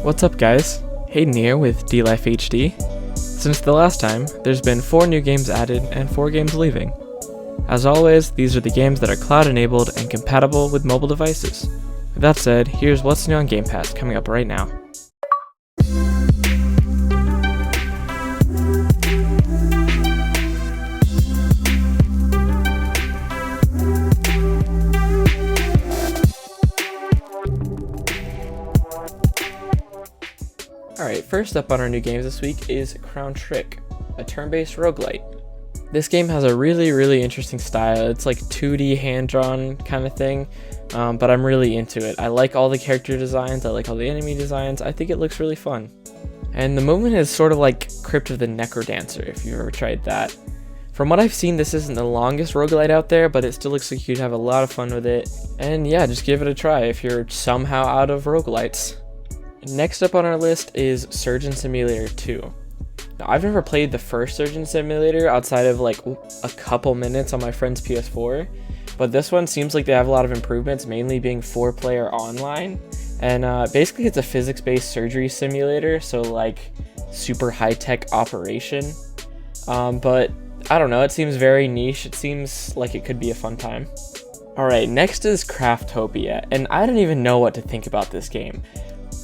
What's up guys, Hayden here with DLife HD. Since the last time, there's been 4 new games added and 4 games leaving. As always, these are the games that are cloud enabled and compatible with mobile devices. With that said, here's what's new on Game Pass coming up right now. Alright, first up on our new games this week is Crown Trick, a turn-based roguelite. This game has a really interesting style. It's like 2D hand-drawn kind of thing, but I'm really into it. I like all the character designs, I like all the enemy designs, I think it looks really fun. And the movement is sort of like Crypt of the Necrodancer, if you've ever tried that. From what I've seen, this isn't the longest roguelite out there, but it still looks like you'd have a lot of fun with it. And yeah, just give it a try if you're somehow out of roguelites. Next up on our list is Surgeon Simulator 2. Now, I've never played the first Surgeon Simulator outside of like a couple minutes on my friend's PS4, but this one seems like they have a lot of improvements, mainly being 4-player online. And basically it's a physics-based surgery simulator, so like super high-tech operation. But I don't know, it seems very niche. It seems like it could be a fun time. Alright, next is Craftopia, and I don't even know what to think about this game.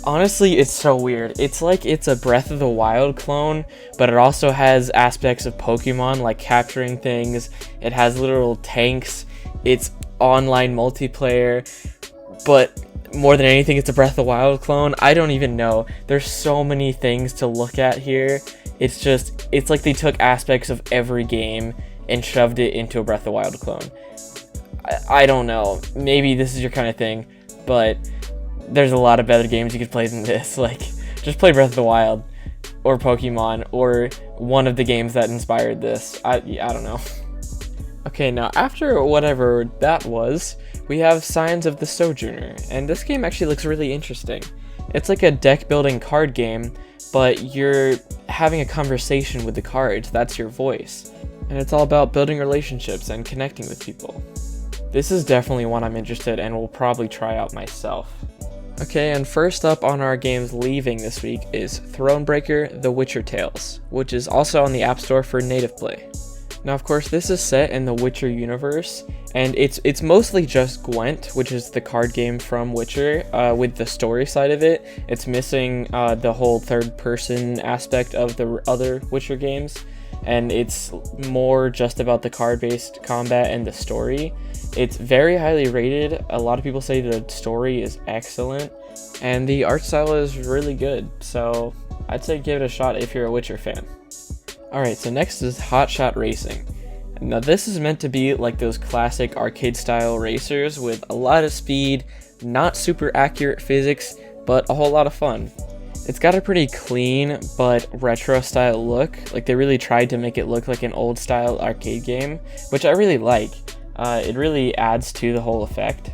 Honestly, it's so weird. It's like it's a Breath of the Wild clone, but it also has aspects of Pokemon, like capturing things. It has literal tanks. It's online multiplayer, but more than anything, it's a Breath of the Wild clone. I don't even know. There's so many things to look at here. It's like they took aspects of every game and shoved it into a Breath of the Wild clone. I don't know. Maybe this is your kind of thing, but there's a lot of better games you could play than this. Like, just play Breath of the Wild or Pokemon or one of the games that inspired this. I don't know. Okay, now after whatever that was, we have Signs of the Sojourner, and this game actually looks really interesting. It's like a deck building card game, but you're having a conversation with the cards. That's your voice, and it's all about building relationships and connecting with people. This is definitely one I'm interested in and will probably try out myself. Okay, and first up on our games leaving this week is Thronebreaker: The Witcher Tales, which is also on the App Store for native play. Now, of course, this is set in the Witcher universe, and it's mostly just Gwent, which is the card game from Witcher, with the story side of it. It's missing the whole third-person aspect of the other Witcher games, and it's more just about the card-based combat and the story. It's very highly rated. A lot of people say the story is excellent, and the art style is really good, so I'd say give it a shot if you're a Witcher fan. Alright, so next is Hotshot Racing. Now this is meant to be like those classic arcade-style racers with a lot of speed, not super accurate physics, but a whole lot of fun. It's got a pretty clean but retro style look. Like, they really tried to make it look like an old style arcade game, which I really like. It really adds to the whole effect.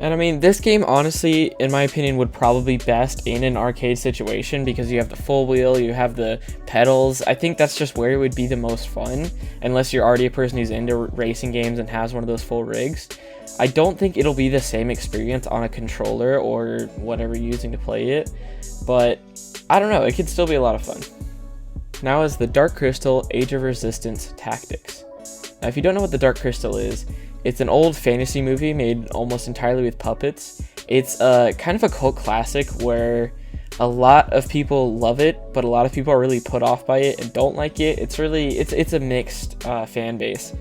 And I mean, this game honestly, in my opinion, would probably be best in an arcade situation because you have the full wheel, you have the pedals. I think that's just where it would be the most fun, unless you're already a person who's into racing games and has one of those full rigs. I don't think it'll be the same experience on a controller or whatever you're using to play it, but I don't know, it could still be a lot of fun. Now is the Dark Crystal: Age of Resistance Tactics. Now, if you don't know what the Dark Crystal is, it's an old fantasy movie made almost entirely with puppets. It's kind of a cult classic where a lot of people love it, but a lot of people are really put off by it and don't like it. It's a mixed fan base.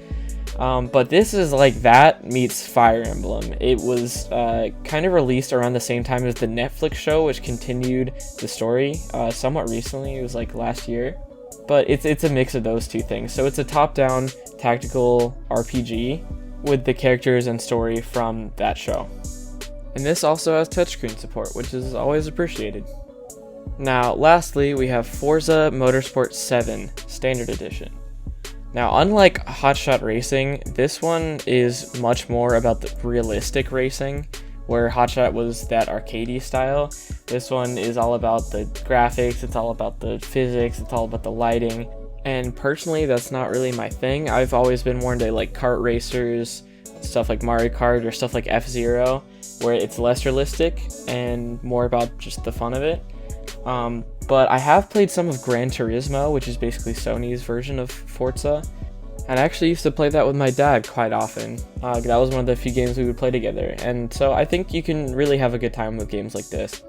But this is like that meets Fire Emblem. It was kind of released around the same time as the Netflix show, which continued the story somewhat recently. It was like last year. But it's a mix of those two things. So it's a top-down tactical RPG with the characters and story from that show. And this also has touchscreen support, which is always appreciated. Now, lastly, we have Forza Motorsport 7 Standard Edition. Now, unlike Hotshot Racing, this one is much more about the realistic racing, where Hotshot was that arcadey style. This one is all about the graphics, it's all about the physics, it's all about the lighting. And personally, that's not really my thing. I've always been more into like kart racers, stuff like Mario Kart or stuff like F-Zero, where it's less realistic and more about just the fun of it. But I have played some of Gran Turismo, which is basically Sony's version of Forza, and I actually used to play that with my dad quite often. That was one of the few games we would play together, and so I think you can really have a good time with games like this.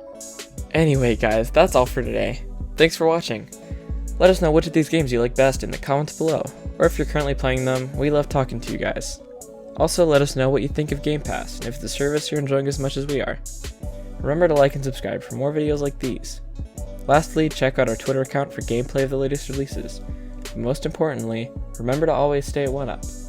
Anyway guys, that's all for today. Thanks for watching. Let us know which of these games you like best in the comments below, or if you're currently playing them. We love talking to you guys. Also, let us know what you think of Game Pass, and if it's a service you're enjoying as much as we are. Remember to like and subscribe for more videos like these. Lastly, check out our Twitter account for gameplay of the latest releases. And most importantly, remember to always stay at 1UP.